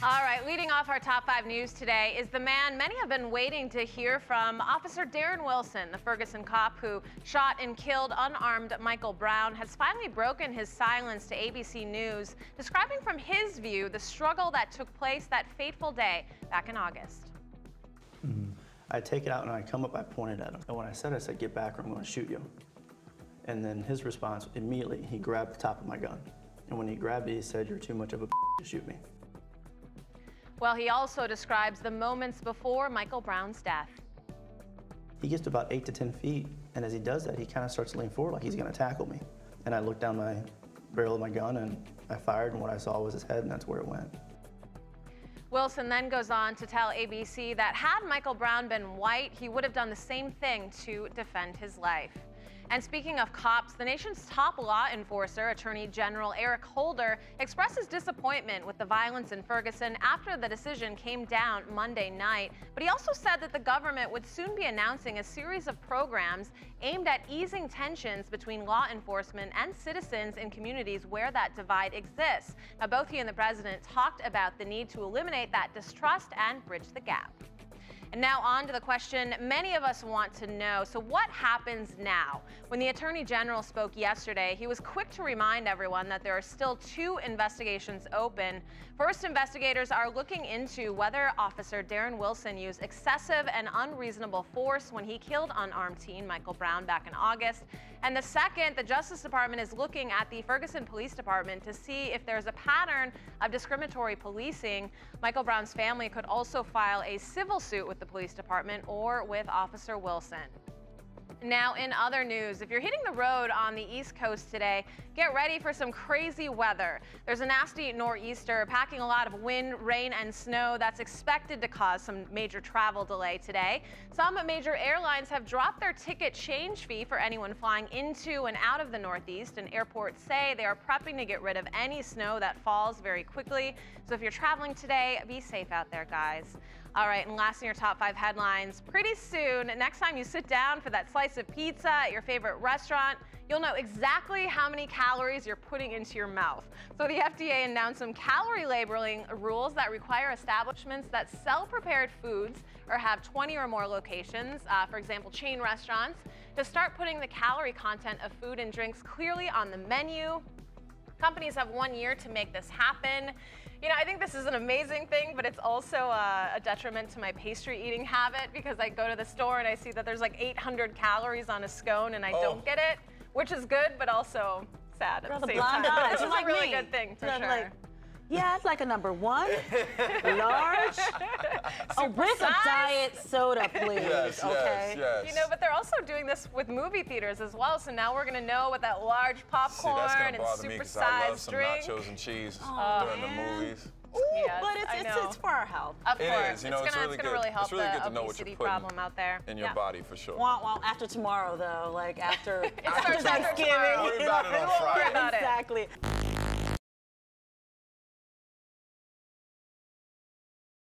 All right, leading off our top 5 news today is the man many have been waiting to hear from. Officer Darren Wilson, the Ferguson cop who shot and killed unarmed Michael Brown, has finally broken his silence to ABC News, describing from his view the struggle that took place that fateful day back in August. I take it out and I come up, I pointed at him. And when I said, get back or I'm gonna shoot you. And then his response, immediately, he grabbed the top of my gun. And when he grabbed it, he said, "You're too much of a to shoot me." Well, he also describes the moments before Michael Brown's death. He gets to about 8 to 10 feet, and as he does that, he kind of starts to lean forward like he's gonna tackle me. And I looked down my barrel of my gun and I fired, and what I saw was his head, and that's where it went. Wilson then goes on to tell ABC that had Michael Brown been white, he would have done the same thing to defend his life. And speaking of cops, the nation's top law enforcer, Attorney General Eric Holder, expresses disappointment with the violence in Ferguson after the decision came down Monday night. But he also said that the government would soon be announcing a series of programs aimed at easing tensions between law enforcement and citizens in communities where that divide exists. Now, both he and the president talked about the need to eliminate that distrust and bridge the gap. And now on to the question many of us want to know. So what happens now? When the Attorney General spoke yesterday, he was quick to remind everyone that there are still 2 investigations open. First, investigators are looking into whether Officer Darren Wilson used excessive and unreasonable force when he killed unarmed teen Michael Brown back in August. And the second, the Justice Department is looking at the Ferguson Police Department to see if there's a pattern of discriminatory policing. Michael Brown's family could also file a civil suit with the police department or with Officer Wilson. Now, in other news, if you're hitting the road on the East Coast today, get ready for some crazy weather. There's a nasty nor'easter packing a lot of wind, rain, and snow that's expected to cause some major travel delay today. Some major airlines have dropped their ticket change fee for anyone flying into and out of the Northeast, and airports say they are prepping to get rid of any snow that falls very quickly. So if you're traveling today, be safe out there, guys. All right, and last in your top 5 headlines, pretty soon, next time you sit down for that slice of pizza at your favorite restaurant, you'll know exactly how many calories you're putting into your mouth. So the FDA announced some calorie labeling rules that require establishments that sell prepared foods or have 20 or more locations, for example, chain restaurants, to start putting the calorie content of food and drinks clearly on the menu. Companies have 1 year to make this happen. You know, I think this is an amazing thing, but it's also a detriment to my pastry eating habit because I go to the store and I see that there's like 800 calories on a scone and I don't get it, which is good, but also sad at the same time. It's a really good thing for sure. Yeah, it's like a number 1, large, with a diet soda, please. Yes, okay. yes. You know, but they're also doing this with movie theaters as well. So now we're gonna know what that large popcorn and supersized drink. Some nachos and cheese during the movies. Yes, but it's for our health. Of course, it is. You know, it's gonna really help the obesity problem out there. In your body, for sure. Well, after tomorrow, though, like after Thanksgiving. Worry about it on Friday. Exactly.